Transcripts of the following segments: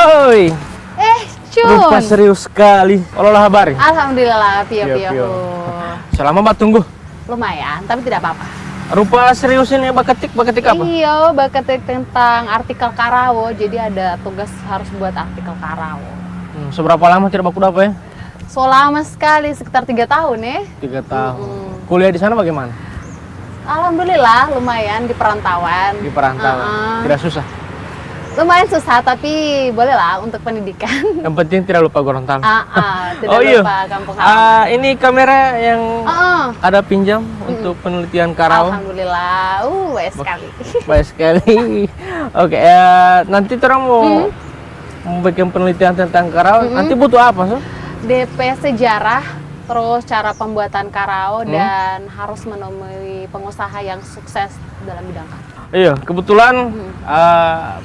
Oi, Cun. rupa serius sekali. Olah habari. Alhamdulillah, Pio. pio. Selama mbak tunggu. Lumayan, tapi tidak apa-apa. Rupa serius ini baketik apa? Iya, baketik tentang artikel Karawo. Jadi ada tugas harus buat artikel Karawo. Seberapa lama tidak baku apa ya? So lama sekali, sekitar 3 tahun ya. 3 tahun. Kuliah di sana bagaimana? Alhamdulillah, lumayan di perantauan. Di perantauan. Tidak susah. Lumayan susah, tapi bolehlah untuk pendidikan. Yang penting tidak lupa Gorontalo. Tidak lupa kampung halaman. Ini kamera yang ada pinjam untuk penelitian Karawo. Alhamdulillah, baik sekali. Baik sekali. Oke, nanti orang mau bikin penelitian tentang Karawo. Nanti butuh apa, so? DP sejarah, terus cara pembuatan Karawo dan harus menemui pengusaha yang sukses dalam bidang Karawo. Iya, kebetulan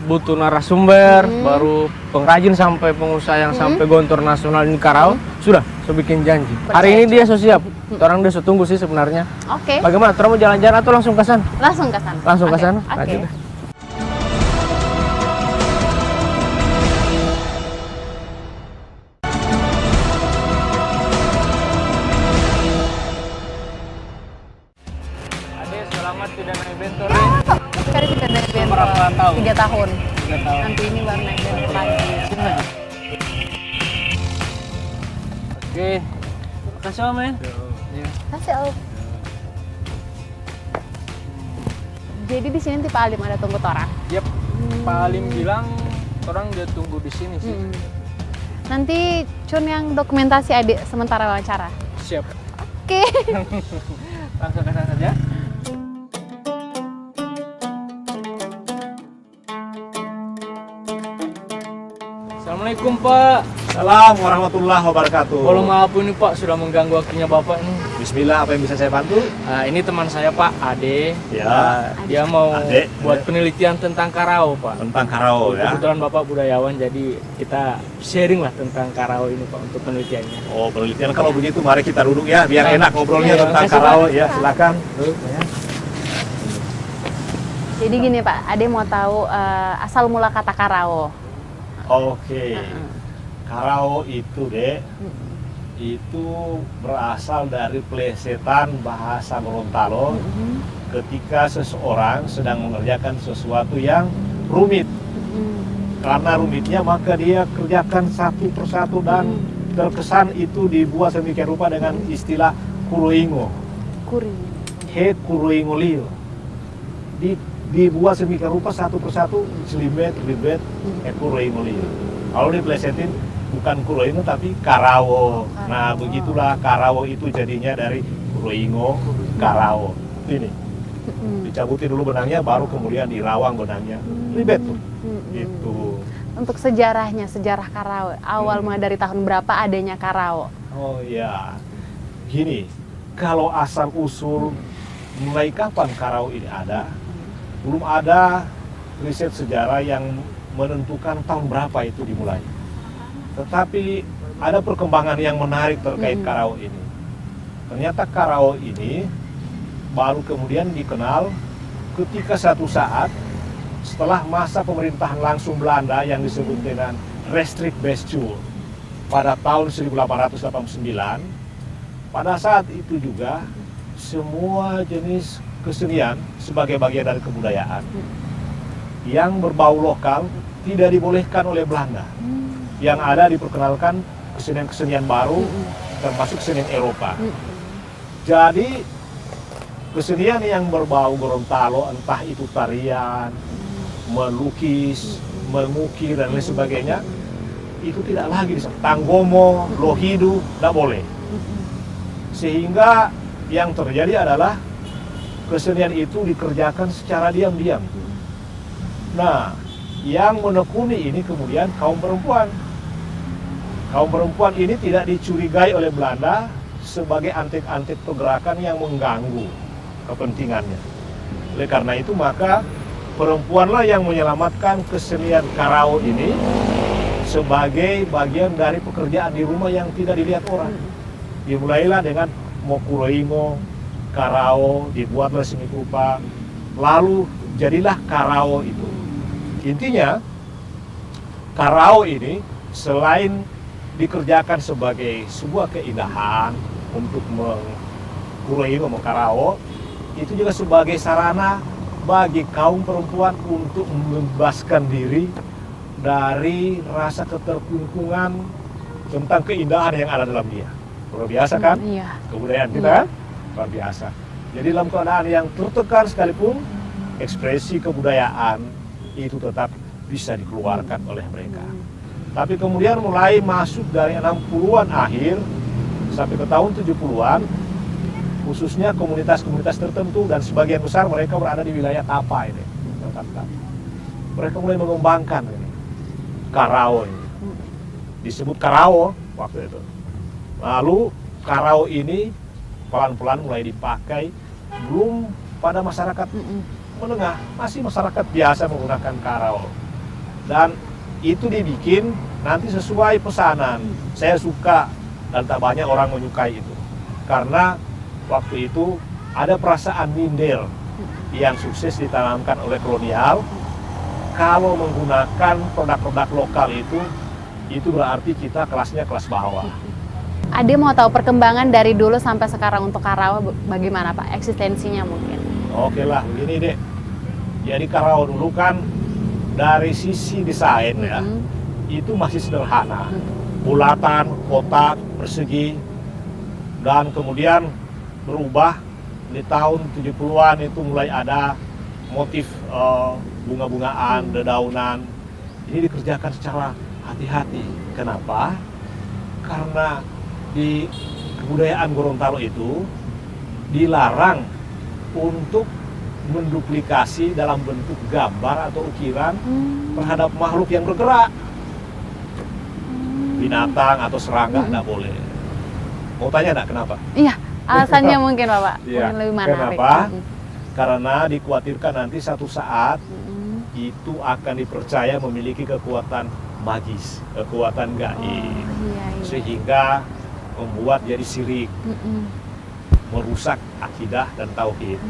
butuh narasumber, baru pengrajin sampai pengusaha yang sampai gontor nasional ini Karawo. Sudah, saya bikin janji. Hari ini dia so siap. Orang dia so tunggu sih sebenarnya. Oke. Bagaimana? Orang mau jalan-jalan atau langsung ke sana? Langsung ke sana. Langsung ke sana? Oke. Ade, selamat tidak naik bentor. Sekarang tidak naik bentor. Berapa tahun? 3 tahun. 3 tahun. Nanti ini baru naik bentor lagi. Sini lagi. Oke. Makasih Om ya. Iya. Kasih Om. Jadi di sini Pak Alim ada tunggu orang. Yap. Pak Alim bilang orang dia tunggu di sini sih. Nanti Cun yang dokumentasi adik sementara wawancara. Siap. Oke. Langsung ke sana saja. Assalamualaikum Pak. Salam warahmatullahi wabarakatuh. Kalau maaf ini Pak sudah mengganggu waktunya Bapak ini. Bismillah, apa yang bisa saya bantu? Ini teman saya Pak Ade. Ya. Dia mau Ade. buat penelitian tentang Karawo Pak. Tentang Karawo ya. Kebetulan Bapak budayawan, jadi kita sharing lah tentang Karawo ini Pak untuk penelitiannya. Oh, penelitian kalau begitu mari kita duduk ya, biar enak ngobrolnya Iya, tentang makasih, Karawo Pak. ya. Silakan. Jadi gini Pak, Ade mau tahu asal mula kata Karawo. Oke. Karawo itu, Dek, itu berasal dari plesetan bahasa Gorontalo ketika seseorang sedang mengerjakan sesuatu yang rumit. Karena rumitnya maka dia kerjakan satu persatu dan terkesan itu dibuat sedemikian rupa dengan istilah kuroingo. He kuroingo liu. Dibuat sedemikian rupa satu persatu selibet, he kuroingo liu. Kalau diplesetin bukan kuroingo tapi Karawo. Nah, begitulah Karawo itu jadinya dari kuroingo Karawo. Ini. Dicabutin dulu benangnya baru kemudian dirawang benangnya. Ribet tuh. Itu. Untuk sejarahnya, sejarah Karawo. Awal mulai dari tahun berapa adanya Karawo? Oh ya. Gini, kalau asal usul mulai kapan Karawo ini ada? Belum ada riset sejarah yang menentukan tahun berapa itu dimulai. Tetapi ada perkembangan yang menarik terkait Karawo ini. Ternyata Karawo ini baru kemudian dikenal ketika satu saat setelah masa pemerintahan langsung Belanda yang disebut dengan Restrict Bestuur pada tahun 1889. Pada saat itu juga semua jenis kesenian sebagai bagian dari kebudayaan yang berbau lokal tidak dibolehkan oleh Belanda. Yang ada diperkenalkan kesenian-kesenian baru, termasuk kesenian Eropa. Jadi kesenian yang berbau Gorontalo, entah itu tarian, melukis, mengukir dan lain sebagainya, itu tidak lagi bisa. Tanggomo, lohidu, tidak boleh. Sehingga yang terjadi adalah kesenian itu dikerjakan secara diam-diam. Nah, yang menekuni ini kemudian kaum perempuan. Kaum perempuan ini tidak dicurigai oleh Belanda sebagai antek-antek pergerakan yang mengganggu kepentingannya. Oleh karena itu maka perempuanlah yang menyelamatkan kesenian Karawo ini sebagai bagian dari pekerjaan di rumah yang tidak dilihat orang. Dimulailah dengan mokuroingo, Karawo, dibuatlah sedemikian rupa, lalu jadilah Karawo itu. Intinya karao ini selain dikerjakan sebagai sebuah keindahan untuk mengkurai karao, itu juga sebagai sarana bagi kaum perempuan untuk membebaskan diri dari rasa keterkungkungan tentang keindahan yang ada dalam dia. Luar biasa kan? Iya. Kebudayaan kita kan? Luar biasa. Jadi dalam keadaan yang tertekan sekalipun, ekspresi kebudayaan itu tetap bisa dikeluarkan oleh mereka. Tapi kemudian mulai masuk dari 60-an akhir sampai ke tahun 70-an, khususnya komunitas-komunitas tertentu dan sebagian besar mereka berada di wilayah Tapa ini. Mereka mulai mengembangkan ini, karao ini. Disebut karao waktu itu. Lalu karao ini pelan-pelan mulai dipakai, belum pada masyarakat menengah, masih masyarakat biasa menggunakan karao. Dan itu dibikin nanti sesuai pesanan. Saya suka dan tak banyak orang menyukai itu. Karena waktu itu ada perasaan minder yang sukses ditanamkan oleh kolonial. Kalau menggunakan produk-produk lokal itu berarti kita kelasnya kelas bawah. Ade mau tahu perkembangan dari dulu sampai sekarang untuk karao bagaimana Pak? Eksistensinya mungkin. Oke lah, begini deh. Jadi karao dulu kan dari sisi desain ya, itu masih sederhana. Bulatan, kotak, persegi, dan kemudian berubah di tahun 70-an itu mulai ada motif bunga-bungaan, dedaunan. Ini dikerjakan secara hati-hati. Kenapa? Karena di kebudayaan Gorontalo itu dilarang untuk menduplikasi dalam bentuk gambar atau ukiran terhadap makhluk yang bergerak. Binatang atau serangga tidak boleh. Mau tanya enggak kenapa? Iya, alasannya mungkin Bapak. Iya. Mungkin lebih menarik. Kenapa? Karena dikhawatirkan nanti satu saat itu akan dipercaya memiliki kekuatan magis, kekuatan gaib, Iya. sehingga membuat jadi syirik, merusak akidah dan tauhid.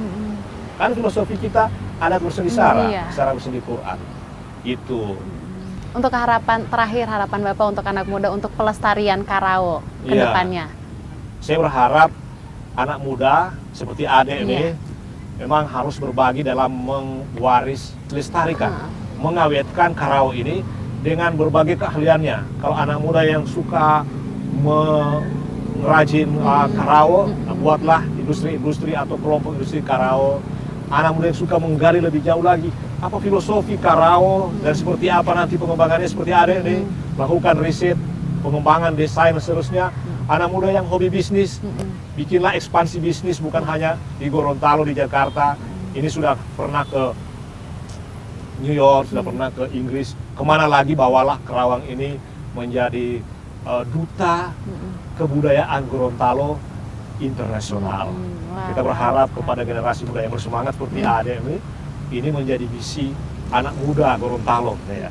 Kan filosofi kita ada berseni sara, Iya. sara berseni Quran. Itu. Untuk harapan Bapak untuk anak muda untuk pelestarian karao ke Iya. depannya. Saya berharap anak muda seperti Ade ini Iya. memang harus berbagi dalam melestarikan, mengawetkan karao ini dengan berbagai keahliannya. Kalau anak muda yang suka merajin karao, buatlah industri-industri atau kelompok industri karao. Anak muda yang suka menggali lebih jauh lagi apa filosofi karao dan seperti apa nanti pengembangannya, seperti ada ini melakukan riset, pengembangan desain dan seterusnya. Anak muda yang hobi bisnis, bikinlah ekspansi bisnis bukan hanya di Gorontalo, di Jakarta. Ini sudah pernah ke New York, sudah pernah ke Inggris. Kemana lagi bawalah Kerawang ini menjadi duta kebudayaan Gorontalo internasional. Kita berharap kepada generasi muda yang bersemangat seperti Ade ini menjadi visi anak muda Gorontalo ya.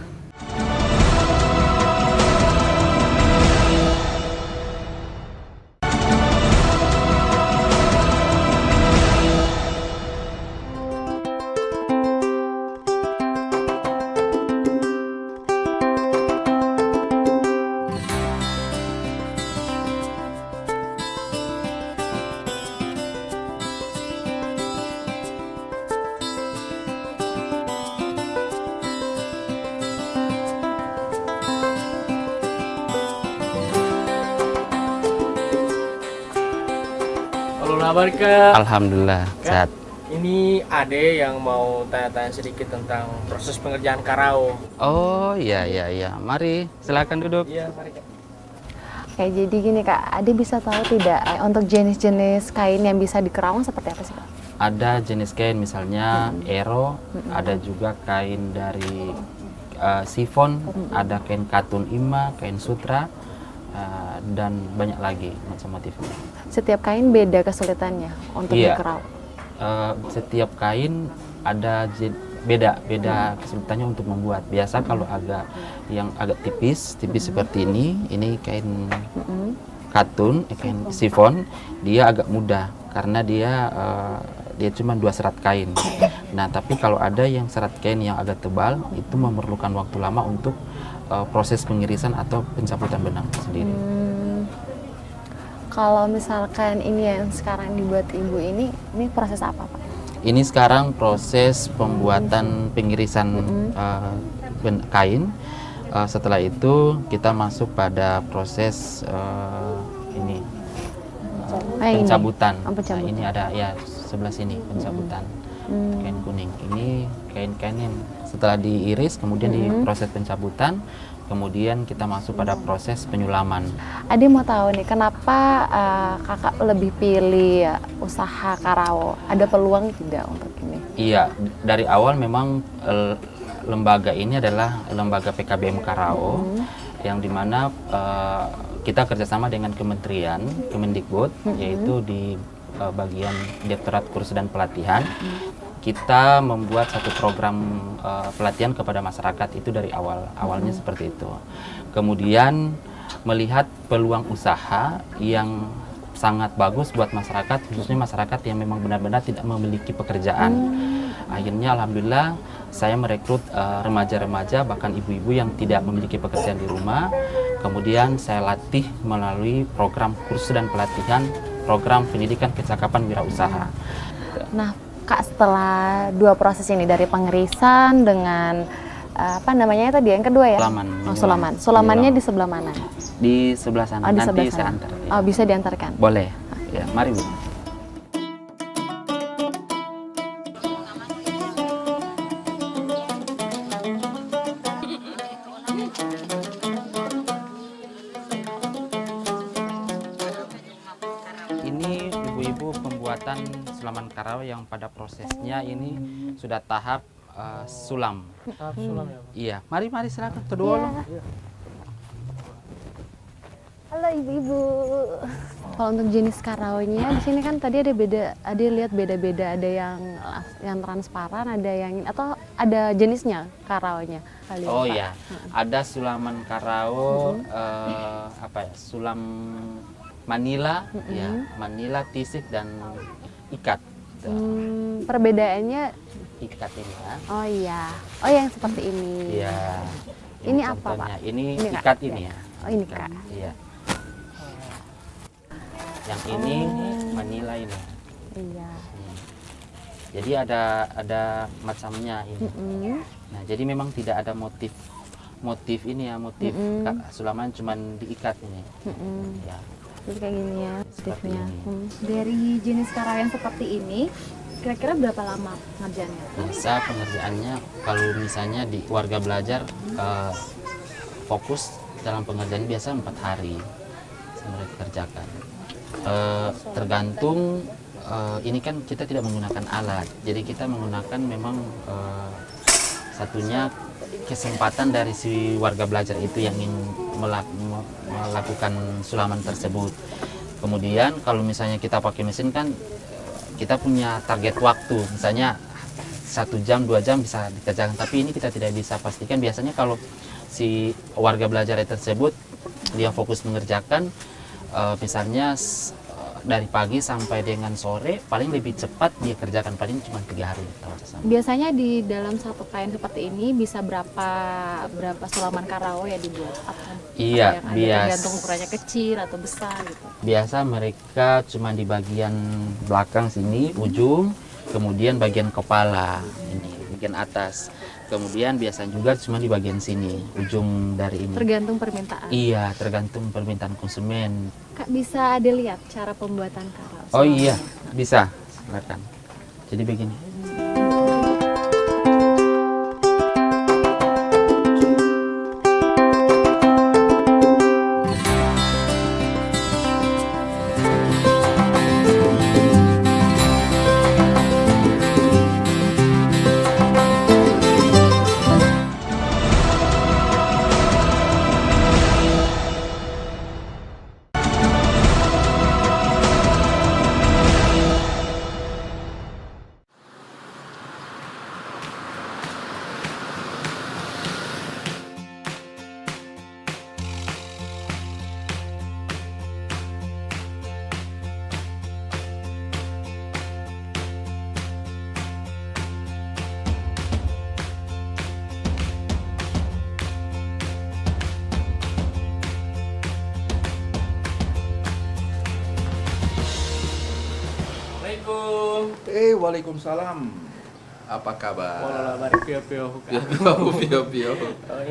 Kabar ke Alhamdulillah sehat. ini Ade yang mau tanya-tanya sedikit tentang proses pengerjaan karao. Oh iya, mari silakan duduk. Iya, mari Kak. Oke, jadi gini Kak, Ade bisa tahu tidak untuk jenis-jenis kain yang bisa di Kerawang seperti apa sih Kak? Ada jenis kain misalnya ero, ada juga kain dari sifon, ada kain katun ima, kain sutra, dan banyak lagi macam-macamnya. Setiap kain beda kesulitannya untuk di Kerawang. Setiap kain ada beda kesulitannya untuk membuat. Biasa kalau yang agak tipis seperti ini kain katun, kain sifon, dia agak mudah karena dia cuma 2 serat kain. Nah, tapi kalau ada yang serat kain yang agak tebal, itu memerlukan waktu lama untuk proses pengirisan atau pencabutan benang sendiri. Kalau misalkan ini yang sekarang dibuat ibu ini proses apa Pak? Ini sekarang proses pembuatan pengirisan kain. Setelah itu kita masuk pada proses ini pencabutan. Oh, pencabutan. Nah, ini ada ya sebelah sini pencabutan kain kuning. Ini kain-kain yang setelah diiris kemudian diproses pencabutan, kemudian kita masuk pada proses penyulaman. Ade mau tahu nih kenapa kakak lebih pilih usaha karao? Ada peluang tidak untuk ini? Iya, dari awal memang lembaga ini adalah lembaga PKBM Karao, yang dimana kita kerjasama dengan Kementerian Kemendikbud, yaitu di bagian Direktorat Kursus dan Pelatihan. Kita membuat satu program pelatihan kepada masyarakat itu dari awalnya seperti itu. Kemudian melihat peluang usaha yang sangat bagus buat masyarakat, khususnya masyarakat yang memang benar-benar tidak memiliki pekerjaan. Akhirnya alhamdulillah saya merekrut remaja-remaja bahkan ibu-ibu yang tidak memiliki pekerjaan di rumah. Kemudian saya latih melalui program kursus dan pelatihan program pendidikan kecakapan wirausaha. Nah, Kak, setelah dua proses ini dari pengirisan dengan apa namanya tadi yang kedua ya? Sulaman. Oh, sulaman. Sulamannya di sebelah mana? Di sebelah sana. Oh, di Nanti sebelah saya sana. antar. Ya. Oh, bisa diantarkan. Boleh. Ya, mari Bu. Ini ibu-ibu pembuatan sulaman karao yang pada prosesnya ini sudah tahap sulam. Sulam ya, Pak? Iya, mari silakan kedua lo. Halo ibu-ibu. Kalau untuk jenis karaonya di sini kan tadi ada lihat beda-beda, ada yang transparan, ada yang atau ada jenisnya karaonya. Kali Oh Pak. iya, ada sulaman karao apa ya? Sulam Manila, ya, Manila, tisik dan ikat. Perbedaannya Ikat ini ya. oh iya. Oh yang seperti ini. Iya. Ini apa, contohnya. Pak? Ini Ini, Kak? ikat ini ya. Oh ini Kak. Iya. Yang ini Manila ini. Iya. Jadi ada macamnya ini. Nah, jadi memang tidak ada motif ini ya, motif sulaman cuman diikat ini. Ya. Terus kayak gini ya Seperti motifnya. ini. Dari jenis karao yang seperti ini, kira-kira berapa lama pengerjaannya? Biasa pengerjaannya kalau misalnya di warga belajar fokus dalam pengerjaan biasa 4 hari mereka kerjakan. Tergantung ini kan kita tidak menggunakan alat, jadi kita menggunakan memang satunya kesempatan dari si warga belajar itu yang ingin melakukan sulaman tersebut. Kemudian kalau misalnya kita pakai mesin kan kita punya target waktu, misalnya 1 jam 2 jam bisa dikerjakan, tapi ini kita tidak bisa pastikan. Biasanya kalau si warga belajar tersebut dia fokus mengerjakan misalnya dari pagi sampai dengan sore, paling lebih cepat dia kerjakan paling cuma 3 hari. Biasanya di dalam satu kain seperti ini bisa berapa sulaman karao ya dibuat? Iya, yang ada tergantung ukurannya kecil atau besar gitu. Biasa mereka cuma di bagian belakang sini, ujung, kemudian bagian kepala ini, bagian atas. Kemudian biasanya juga cuma di bagian sini, ujung dari ini. Tergantung permintaan. Iya, tergantung permintaan konsumen. Kak, bisa dilihat cara pembuatan karao? Oh iya, bisa. Silakan. Jadi begini. Waalaikumsalam. Apa kabar? Walau bari pio-pio. Pio.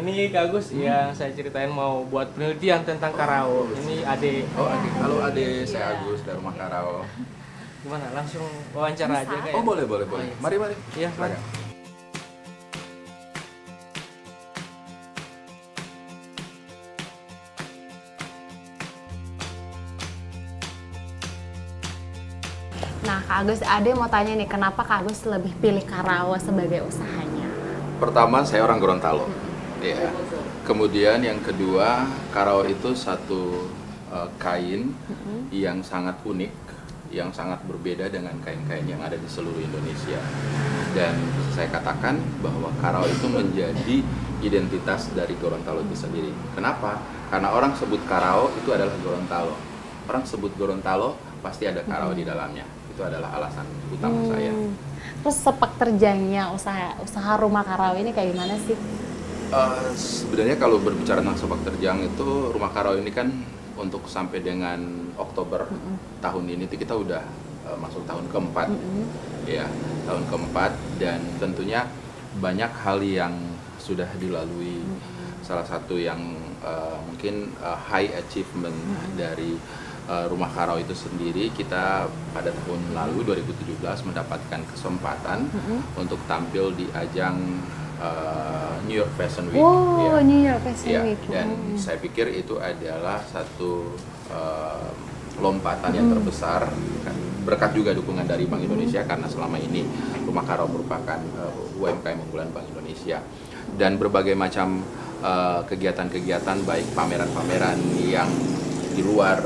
Ini Kak Agus yang saya ceritain mau buat penelitian tentang karao. Ini Ade. Oh, Ade. Halo Ade, saya Agus dari Rumah Karao. Gimana? Langsung wawancara aja Kak ya? Oh, boleh. Mari. Iya, mari. Silakan. Nah, Kak Agus, Ade mau tanya nih, kenapa Kak Agus lebih pilih Karao sebagai usahanya? Pertama, saya orang Gorontalo. Ya. Kemudian yang kedua, Karao itu satu kain yang sangat unik, yang sangat berbeda dengan kain-kain yang ada di seluruh Indonesia. Dan bisa saya katakan bahwa Karao itu menjadi identitas dari Gorontalo itu sendiri. Kenapa? Karena orang sebut Karao itu adalah Gorontalo. Orang sebut Gorontalo pasti ada Karao di dalamnya. Itu adalah alasan utama saya. Terus sepak terjangnya usaha rumah Karao ini kayak gimana sih? Sebenarnya kalau berbicara tentang sepak terjang itu Rumah Karao ini kan untuk sampai dengan Oktober tahun ini itu kita udah masuk tahun keempat, ya tahun keempat, dan tentunya banyak hal yang sudah dilalui. Salah satu yang mungkin high achievement dari Rumah Karao itu sendiri, kita pada tahun lalu 2017 mendapatkan kesempatan untuk tampil di ajang New York Fashion Week. Wow, New York Fashion Week. Dan saya pikir itu adalah satu lompatan yang terbesar, berkat juga dukungan dari Bank Indonesia, karena selama ini Rumah Karao merupakan UMKM unggulan Bank Indonesia, dan berbagai macam kegiatan-kegiatan baik pameran-pameran yang di luar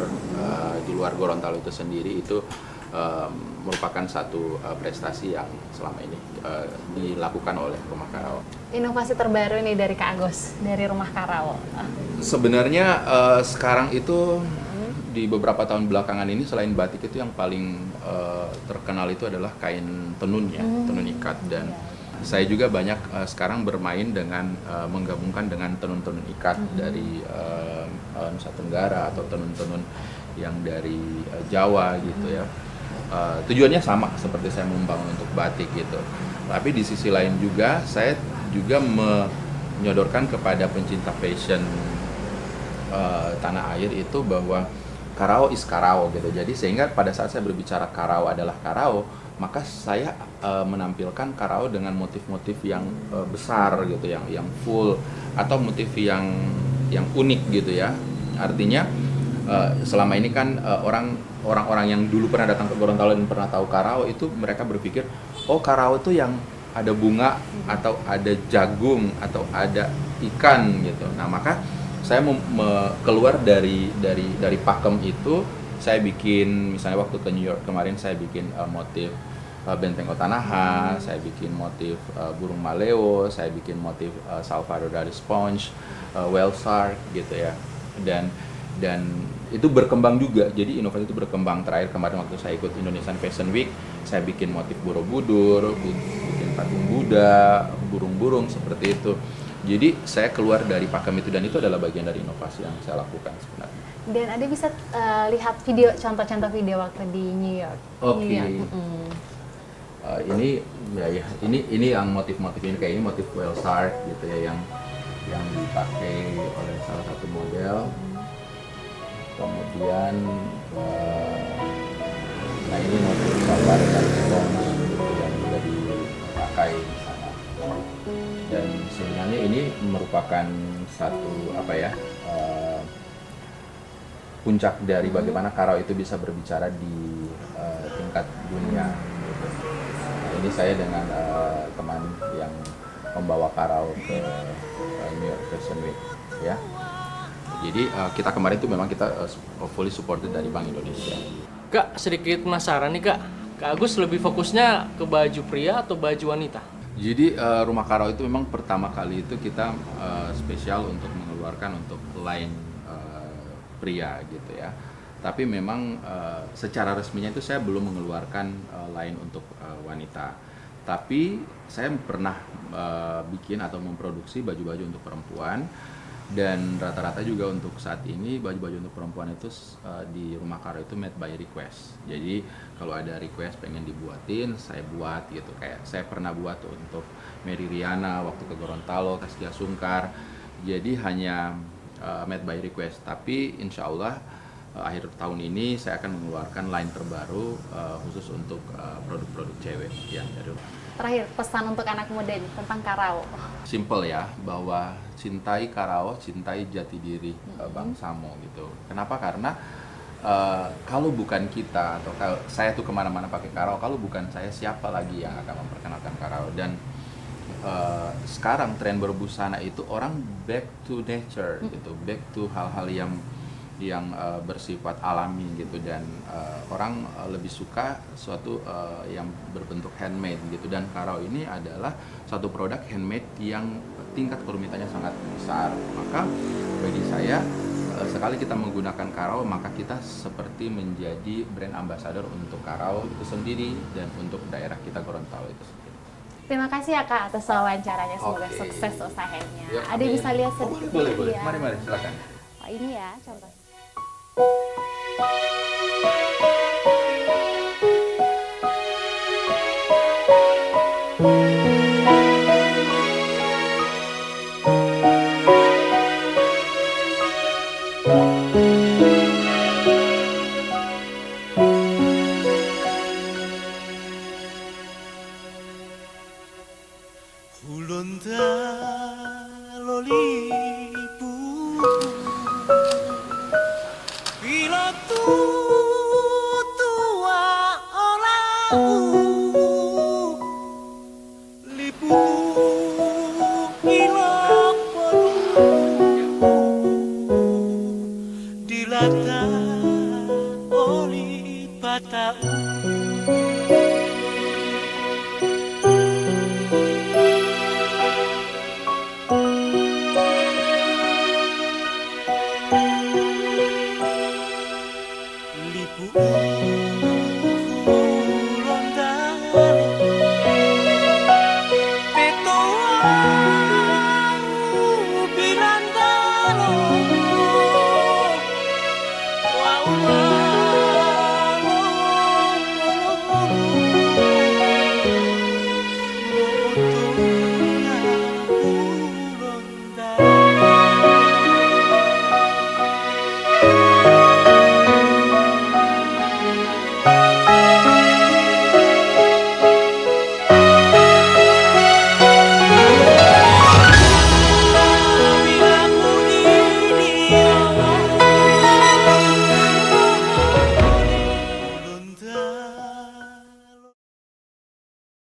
Gorontalo itu sendiri itu merupakan satu prestasi yang selama ini dilakukan oleh Rumah Karao. Inovasi terbaru nih dari Kak Agus, dari Rumah Karao. Sebenarnya sekarang itu di beberapa tahun belakangan ini selain batik itu yang paling terkenal itu adalah kain tenun ya, tenun ikat, dan saya juga banyak sekarang bermain dengan menggabungkan dengan tenun-tenun ikat dari Nusa Tenggara atau tenun-tenun yang dari Jawa gitu ya. Tujuannya sama seperti saya membangun untuk batik gitu. Tapi di sisi lain juga saya juga menyodorkan kepada pencinta fashion tanah air itu bahwa Karao is Karao gitu. Jadi sehingga pada saat saya berbicara Karao adalah Karao, maka saya menampilkan Karao dengan motif-motif yang besar gitu, yang full, atau motif yang unik gitu ya. Artinya selama ini kan orang-orang yang dulu pernah datang ke Gorontalo dan pernah tahu Karao itu mereka berpikir, oh Karao itu yang ada bunga atau ada jagung atau ada ikan gitu. Nah, maka saya keluar dari pakem itu, saya bikin misalnya waktu ke New York kemarin saya bikin motif benteng Otanaha, saya bikin motif burung maleo, saya bikin motif Salvador Dali sponge, whale shark gitu ya. Dan itu berkembang juga, jadi inovasi itu berkembang. Terakhir kemarin waktu saya ikut Indonesian Fashion Week, saya bikin motif Borobudur, bikin patung Buddha, burung-burung seperti itu. Jadi saya keluar dari pakem itu, dan itu adalah bagian dari inovasi yang saya lakukan sebenarnya. Dan Ade bisa lihat video, contoh-contoh video waktu di New York. Oke. New York. Ini yang motif-motif ini, kayak ini motif whale shark gitu ya, yang dipakai oleh salah satu model. Kemudian nah ini motif Salvador Dali sponge gitu, yang juga dipakai di sana. Dan sebenarnya ini merupakan satu puncak dari bagaimana Karao itu bisa berbicara di tingkat dunia gitu. Nah, ini saya dengan teman yang membawa Karao ke New York Fashion Week ya. Jadi kita kemarin itu memang kita fully supported dari Bank Indonesia. Kak, sedikit penasaran nih Kak. Kak Agus lebih fokusnya ke baju pria atau baju wanita? Jadi Rumah Karao itu memang pertama kali itu kita spesial untuk mengeluarkan untuk line pria gitu ya. Tapi memang secara resminya itu saya belum mengeluarkan line untuk wanita. Tapi saya pernah bikin atau memproduksi baju-baju untuk perempuan, Dan rata-rata juga untuk saat ini baju-baju untuk perempuan itu di Rumah Karo itu made by request. Jadi kalau ada request pengen dibuatin, saya buat gitu. Kayak saya pernah buat untuk Mary Riana waktu ke Gorontalo, Saskia Sungkar. Jadi hanya made by request. Tapi insya Allah akhir tahun ini saya akan mengeluarkan line terbaru khusus untuk produk-produk cewek yang dari rumah. Terakhir, pesan untuk anak muda nih tentang Karao. Simple ya, bahwa cintai Karao, cintai jati diri bangsamu gitu. Kenapa? Karena kalau bukan kita atau kalau saya tuh kemana-mana pakai Karao, kalau bukan saya siapa lagi yang akan memperkenalkan Karao? Dan sekarang tren berbusana itu orang back to nature gitu, back to hal-hal yang bersifat alami gitu, dan orang lebih suka suatu yang berbentuk handmade gitu, dan Karao ini adalah satu produk handmade yang tingkat kerumitannya sangat besar. Maka bagi saya sekali kita menggunakan Karao, maka kita seperti menjadi brand ambassador untuk Karao itu sendiri dan untuk daerah kita Gorontalo itu sendiri. Terima kasih ya Kak atas wawancaranya, semoga Oke. sukses usahanya. Ya, Ada amin. bisa lihat Oh, sedikit? boleh. Ya. Mari silakan. Oh, ini ya contoh. Hulunta lolipu Bila tu